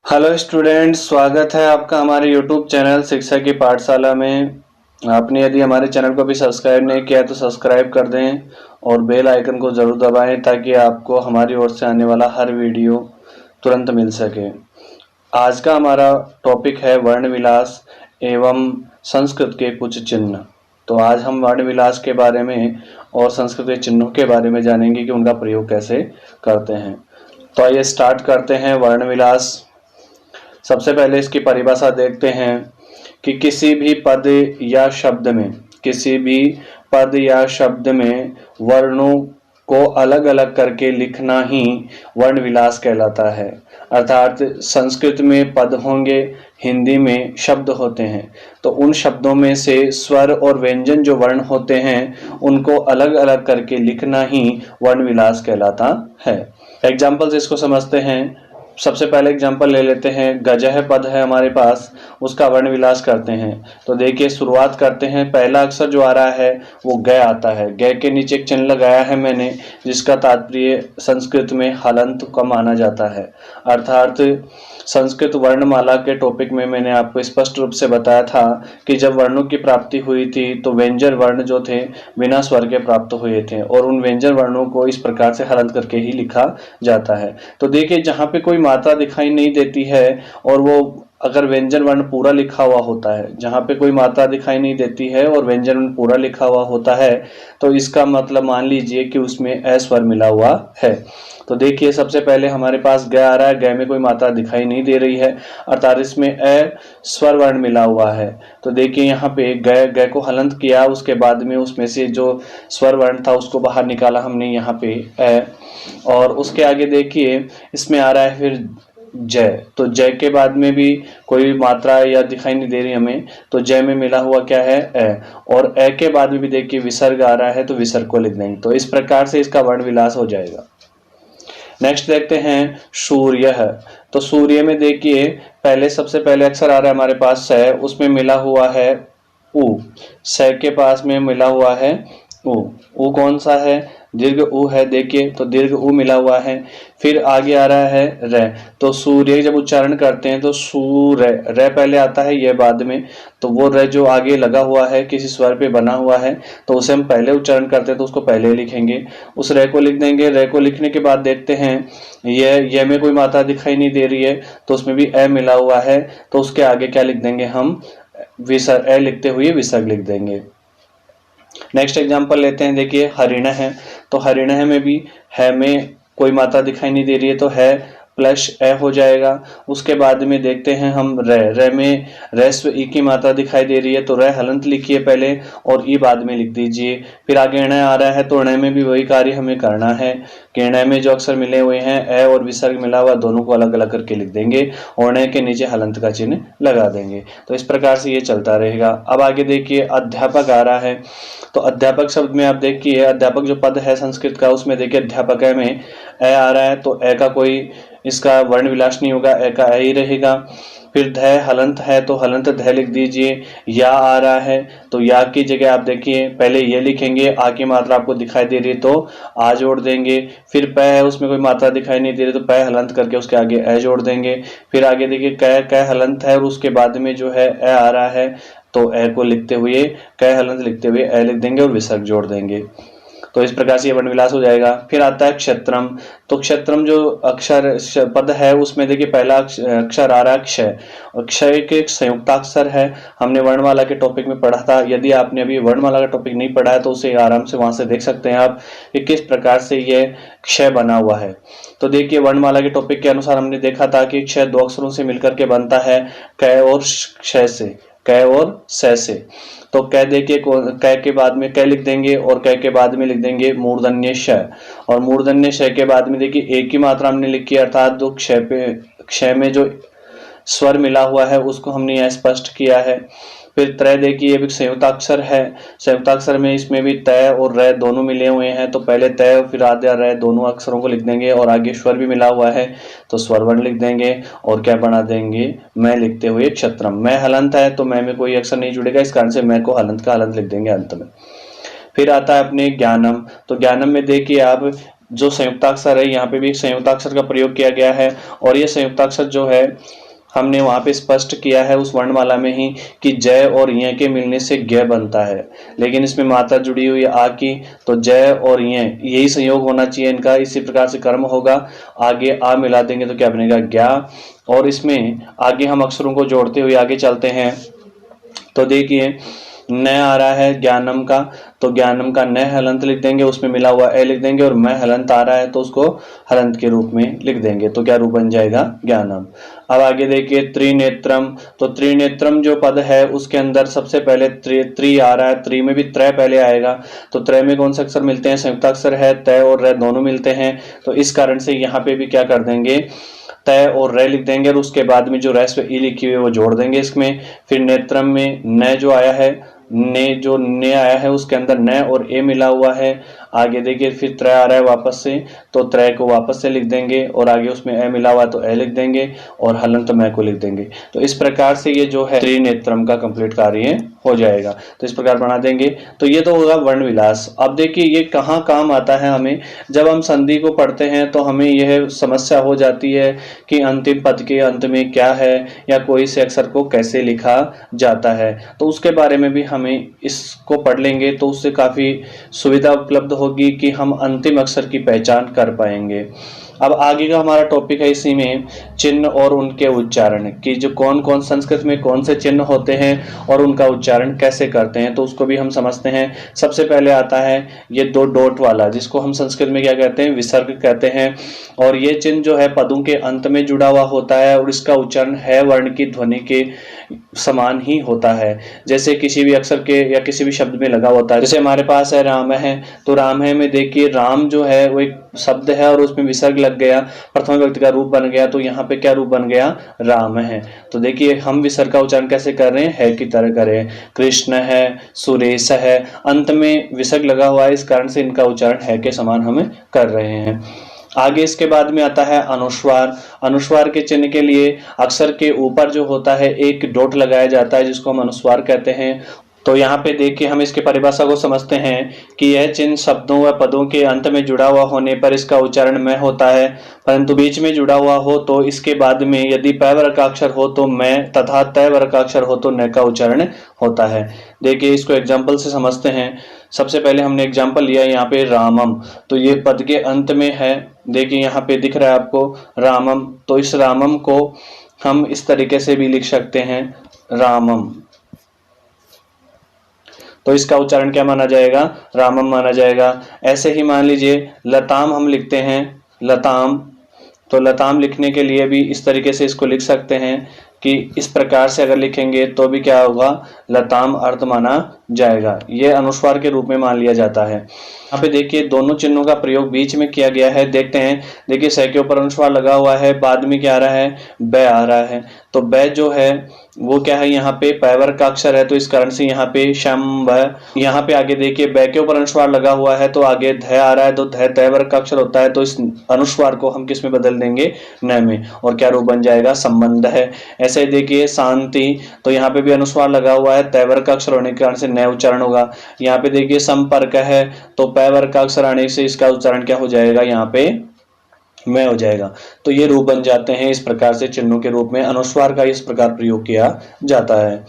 Hello students, स्वागत है आपका हमारे यूट्यूब चैनल शिक्षा की पाठशाला में। आपने यदि हमारे चैनल को भी सब्सक्राइब नहीं किया तो सब्सक्राइब कर दें और बेल आइकन को ज़रूर दबाएं ताकि आपको हमारी ओर से आने वाला हर वीडियो तुरंत मिल सके। आज का हमारा टॉपिक है वर्ण विलास एवं संस्कृत के कुछ चिन्ह। तो आज हम वर्ण विलास के बारे में और संस्कृत के चिन्हों के बारे में जानेंगे कि उनका प्रयोग कैसे करते हैं। तो आइए स्टार्ट करते हैं वर्ण विलास। सबसे पहले इसकी परिभाषा देखते हैं कि किसी भी पद या शब्द में वर्णों को अलग अलग करके लिखना ही वर्ण विलास कहलाता है। अर्थात संस्कृत में पद होंगे, हिंदी में शब्द होते हैं, तो उन शब्दों में से स्वर और व्यंजन जो वर्ण होते हैं उनको अलग अलग करके लिखना ही वर्ण विलास कहलाता है। एग्जाम्पल से इसको समझते हैं। सबसे पहले एग्जांपल ले लेते हैं। गजह पद है हमारे पास, उसका वर्ण विलास करते हैं। तो देखिए शुरुआत करते हैं। पहला अक्षर जो आ रहा है वो ग आता है। ग के नीचे एक चिन्ह लगाया है मैंने, जिसका तात्पर्य संस्कृत में हलंत का माना जाता है। अर्थात संस्कृत वर्णमाला के टॉपिक में मैंने आपको स्पष्ट रूप से बताया था कि जब वर्णों की प्राप्ति हुई थी तो व्यंजन वर्ण जो थे बिना स्वर के प्राप्त हुए थे और उन व्यंजन वर्णों को इस प्रकार से हलंत करके ही लिखा जाता है। तो देखिए जहाँ पे कोई मात्रा दिखाई नहीं देती है और वो अगर व्यंजन वर्ण पूरा लिखा हुआ होता है, जहाँ पे कोई मात्रा दिखाई नहीं देती है और व्यंजन वर्ण पूरा लिखा हुआ होता है, तो इसका मतलब मान लीजिए कि उसमें अ स्वर मिला हुआ है। तो देखिए सबसे पहले हमारे पास ग आ रहा है, ग में कोई मात्रा दिखाई नहीं दे रही है, अर्थात इसमें अ स्वर वर्ण मिला हुआ है। तो देखिए यहाँ पे ग को हलंत किया, उसके बाद में उसमें से जो स्वर वर्ण था उसको बाहर निकाला हमने यहाँ पे अ, और उसके आगे देखिए इसमें आ रहा है फिर जय। तो जय के बाद में भी कोई मात्रा या दिखाई नहीं दे रही हमें, तो जय में मिला हुआ क्या है अ, और अ के बाद में भी देखिए विसर्ग आ रहा है तो विसर्ग को लिख देंगे। तो इस प्रकार से इसका वर्ण विलास हो जाएगा। नेक्स्ट देखते हैं सूर्य है। तो सूर्य में देखिए पहले सबसे पहले अक्षर आ रहा है हमारे पास स, उसमें मिला हुआ है उ। स के पास में मिला हुआ है उ। उ कौन सा है? दीर्घ उ है। देखिए तो दीर्घ उ मिला हुआ है। फिर आगे आ रहा है र। तो सूर्य जब उच्चारण करते हैं तो सूर्य, र पहले आता है, यह बाद में। तो वो र जो आगे लगा हुआ है किसी स्वर पे बना हुआ है तो उसे हम पहले उच्चारण करते हैं तो उसको पहले लिखेंगे, उस र को लिख देंगे। र को लिखने के बाद देखते हैं यह में कोई मात्रा दिखाई नहीं दे रही है तो उसमें भी अ मिला हुआ है, तो उसके आगे क्या लिख देंगे हम? विसर्ग, अ लिखते हुए विसर्ग लिख देंगे। नेक्स्ट एग्जांपल लेते हैं। देखिए हरिण है। तो हरिण में भी है में कोई मात्रा दिखाई नहीं दे रही है तो है प्लस ए हो जाएगा। उसके बाद में देखते हैं हम र में रेस्व ई की मात्रा दिखाई दे रही है तो र हलंत लिखिए पहले और ई बाद में लिख दीजिए। फिर आगे ण आ रहा है तो ण में भी वही कार्य हमें करना है कि ण में जो अक्षर मिले हुए हैं ए और विसर्ग मिला हुआ दोनों को अलग अलग करके लिख देंगे और ण के नीचे हलंत का चिन्ह लगा देंगे। तो इस प्रकार से ये चलता रहेगा। अब आगे देखिए अध्यापक आ रहा है। तो अध्यापक शब्द में आप देखिए अध्यापक जो पद है संस्कृत का उसमें देखिए अध्यापक में अ आ रहा है तो अ का कोई इसका वर्ण विलास नहीं होगा, अ का अ ही रहेगा। फिर ध हलंत है तो हलंत ध लिख दीजिए। या आ रहा है तो या की जगह आप देखिए पहले ये लिखेंगे, आ की मात्रा आपको दिखाई दे रही है तो आ जोड़ देंगे। फिर प है उसमें कोई मात्रा दिखाई नहीं दे रही तो प हलंत करके उसके आगे अ जोड़ देंगे। फिर आगे देखिए क हलंत है और उसके बाद में जो है अ आ रहा है तो अ को लिखते हुए क हलंत लिखते हुए अ लिख देंगे और विसर्ग जोड़ देंगे। तो इस प्रकार से ये वर्ण विलास हो जाएगा। फिर आता है क्षत्रम। तो क्षत्रम जो अक्षर पद है उसमें देखिए पहला अक्षर आ रहा है क्षय, और क्षय के एक संयुक्ताक्षर है। हमने वर्णमाला के टॉपिक में पढ़ा था। यदि आपने अभी वर्णमाला का टॉपिक नहीं पढ़ा है तो उसे आराम से वहां से देख सकते हैं आप कि किस प्रकार से ये क्षय बना हुआ है। तो देखिए वर्णमाला के टॉपिक के अनुसार हमने देखा था कि क्षय दो अक्षरों से मिलकर के बनता है, क और क्षय से, क और स से। तो क देखिए क के बाद में क लिख देंगे और क के बाद में लिख देंगे मूर्धन्य श, और मूर्धन्य श के बाद में देखिए एक ही मात्रा हमने लिखी है, अर्थात जो क्षय में जो स्वर मिला हुआ है उसको हमने यहाँ स्पष्ट किया है। फिर त्रय देखिए ये भी संयुक्ताक्षर है। संयुक्ताक्षर में इसमें भी तय और रय दोनों मिले हुए हैं तो पहले तय फिर आगे रय दोनों अक्षरों को लिख देंगे और आगे स्वर भी मिला हुआ है तो स्वर वर्ण लिख देंगे और क्या बना देंगे? मैं लिखते हुए क्षत्रम। मैं हलंत है तो मैं में कोई अक्षर नहीं जुड़ेगा, इस कारण से मैं को हलंत का हलंत लिख देंगे अंत में। फिर आता है अपने ज्ञानम। तो ज्ञानम में देखिए आप जो संयुक्ताक्षर है यहाँ पे भी एक संयुक्ताक्षर का प्रयोग किया गया है, और ये संयुक्ताक्षर जो है हमने वहां पे स्पष्ट किया है उस वर्णमाला में ही कि जय और य के मिलने से ज्ञ बनता है, लेकिन इसमें मात्रा जुड़ी हुई है आ की, तो जय और य यही संयोग होना चाहिए इनका, इसी प्रकार से कर्म होगा। आगे आ मिला देंगे तो क्या बनेगा ज्ञा, और इसमें आगे हम अक्षरों को जोड़ते हुए आगे चलते हैं। तो देखिए न आ रहा है ज्ञानम का, तो ज्ञानम का न हलंत लिख देंगे, उसमें मिला हुआ ए लिख देंगे, और मैं हलंत आ रहा है तो उसको हलंत के रूप में लिख देंगे, तो क्या रूप बन जाएगा ज्ञानम। अब आगे देखिए त्रिनेत्रम, तो त्रिनेत्रम जो पद है उसके अंदर सबसे पहले त्रि आ रहा है, त्रि में भी त्रय पहले आएगा, तो त्रय में कौन से अक्षर मिलते हैं, संयुक्ताक्षर है, तय और र दोनों मिलते हैं, तो इस कारण से यहाँ पे भी क्या कर देंगे तय और रे लिख देंगे, और उसके बाद में जो रेस्ट ई लिखी हुई है वो जोड़ देंगे इसमें। फिर नेत्रम में न जो आया है, ने आया है उसके अंदर न और ए मिला हुआ है। आगे देखिए फिर त्रय आ रहा है वापस से, तो त्रय को वापस से लिख देंगे, और आगे उसमें ए मिला हुआ है तो ए लिख देंगे, और हलंत मैं को लिख देंगे। तो इस प्रकार से ये जो है त्रिनेत्रम का कंप्लीट कार्य हो जाएगा। तो इस प्रकार बना देंगे। तो ये तो होगा वर्ण विलास। अब देखिए ये कहाँ काम आता है हमें, जब हम संधि को पढ़ते हैं तो हमें यह समस्या हो जाती है कि अंतिम पद के अंत में क्या है, या कोई से अक्षर को कैसे लिखा जाता है, तो उसके बारे में भी हमें इसको पढ़ लेंगे तो उससे काफी सुविधा उपलब्ध होगी कि हम अंतिम अक्षर की पहचान कर पाएंगे। अब आगे का हमारा टॉपिक है इसी में चिन्ह और उनके उच्चारण, कि जो कौन कौन संस्कृत में कौन से चिन्ह होते हैं और उनका उच्चारण कैसे करते हैं, तो उसको भी हम समझते हैं। सबसे पहले आता है ये दो डॉट वाला, जिसको हम संस्कृत में क्या कहते हैं, विसर्ग कहते हैं, और ये चिन्ह जो है पदों के अंत में जुड़ा हुआ होता है, और इसका उच्चारण है वर्ण की ध्वनि के समान ही होता है, जैसे किसी भी अक्षर के या किसी भी शब्द में लगा होता है। जैसे हमारे पास है राम है, तो राम है में देखिए राम जो है वो एक शब्द है और उसमें विसर्ग लग गया, प्रथम व्यक्ति का रूप बन गया, तो यहाँ पे क्या रूप बन गया, राम है। तो देखिए हम विसर्ग का उच्चारण कैसे कर रहे हैं, है की तरह करें। कृष्ण है, सुरेश है, अंत में विसर्ग लगा हुआ है, इस कारण से इनका उच्चारण है के समान हम कर रहे हैं। आगे इसके बाद में आता है अनुस्वार। अनुस्वार के चिन्ह के लिए अक्षर के ऊपर जो होता है एक डॉट लगाया जाता है, जिसको हम अनुस्वार कहते हैं। तो यहाँ पे देखिए हम इसके परिभाषा को समझते हैं कि यह चिन्ह शब्दों व पदों के अंत में जुड़ा हुआ होने पर इसका उच्चारण में होता है, परंतु बीच में जुड़ा हुआ हो तो इसके बाद में यदि पै वर्ग का अक्षर हो तो मैं, तथा तय वर्ग का अक्षर हो तो न का उच्चारण होता है। देखिए इसको एग्जाम्पल से समझते हैं। सबसे पहले हमने एग्जाम्पल लिया यहाँ पे रामम, तो ये पद के अंत में है, देखिए यहाँ पे दिख रहा है आपको रामम, तो इस रामम को हम इस तरीके से भी लिख सकते हैं रामम, तो इसका उच्चारण क्या माना जाएगा, रामम माना जाएगा। ऐसे ही मान लीजिए लताम हम लिखते हैं लताम, तो लताम लिखने के लिए भी इस तरीके से इसको लिख सकते हैं कि इस प्रकार से अगर लिखेंगे तो भी क्या होगा, लताम अर्थ माना जाएगा। यह अनुस्वार के रूप में मान लिया जाता है। यहाँ पे देखिए दोनों चिन्हों का प्रयोग बीच में किया गया है, देखते हैं। देखिए सै के ऊपर अनुस्वार लगा हुआ है, बाद में क्या आ रहा है, बै आ रहा है, तो बै जो है वो क्या है, यहाँ पे पै वर्ग का अक्षर है, तो इस कारण से यहाँ पे शम भ। यहाँ पे आगे देखिए बै के ऊपर अनुस्वार लगा हुआ है, तो आगे ध आ रहा है, तो ध तय वर्ग का अक्षर होता है, तो इस अनुस्वार को हम किस में बदल देंगे, न में, और क्या रूप बन जाएगा, संबंध है। ऐसे ही देखिए शांति, तो यहाँ पे भी अनुस्वार लगा हुआ है, तय वर्ग का अक्षर होने के कारण से न उच्चारण होगा। यहाँ पे देखिए संपर्क है, तो पै वर्ग का अक्षर आने से इसका उच्चारण क्या हो जाएगा, यहाँ पे में हो जाएगा। तो ये रूप बन जाते हैं। इस प्रकार से चिन्हों के रूप में अनुस्वार का इस प्रकार प्रयोग किया जाता है।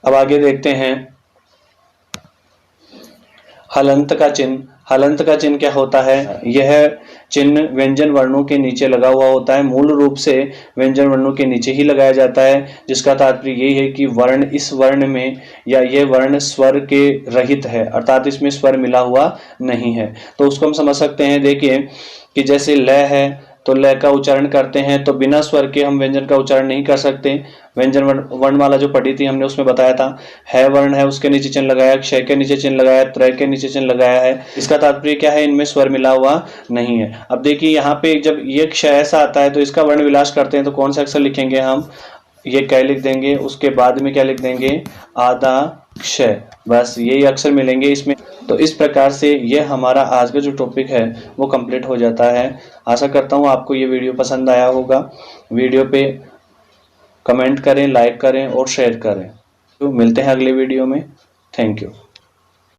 अब आगे देखते हैं हलंत का चिन्ह। हलंत का चिन्ह क्या होता है, यह चिन्ह व्यंजन वर्णों के नीचे लगा हुआ होता है। मूल रूप से व्यंजन वर्णों के नीचे ही लगाया जाता है, जिसका तात्पर्य यही है कि वर्ण इस वर्ण में या ये वर्ण स्वर के रहित है, अर्थात इसमें स्वर मिला हुआ नहीं है। तो उसको हम समझ सकते हैं। देखिए कि जैसे ल है, तो ल का उच्चारण करते हैं तो बिना स्वर के हम व्यंजन का उच्चारण नहीं कर सकते। व्यंजन वर्णमाला जो पढ़ी थी हमने उसमें बताया था, है वर्ण है उसके नीचे चिन्ह लगाया, क्षय के नीचे चिन्ह लगाया, त्रय के नीचे चिन्ह लगाया है। इसका तात्पर्य क्या है, इनमें स्वर मिला हुआ नहीं है। अब देखिए यहाँ पे जब ये क्षय ऐसा आता है तो इसका वर्ण विलास करते हैं, तो कौन सा अक्षर लिखेंगे हम, ये कै लिख देंगे, उसके बाद में क्या लिख देंगे, आधा क्षय, बस यही अक्षर मिलेंगे इसमें। तो इस प्रकार से ये हमारा आज का जो टॉपिक है वो कंप्लीट हो जाता है। आशा करता हूँ आपको ये वीडियो पसंद आया होगा। वीडियो पे कमेंट करें, लाइक करें और शेयर करें। तो मिलते हैं अगले वीडियो में। Thank you.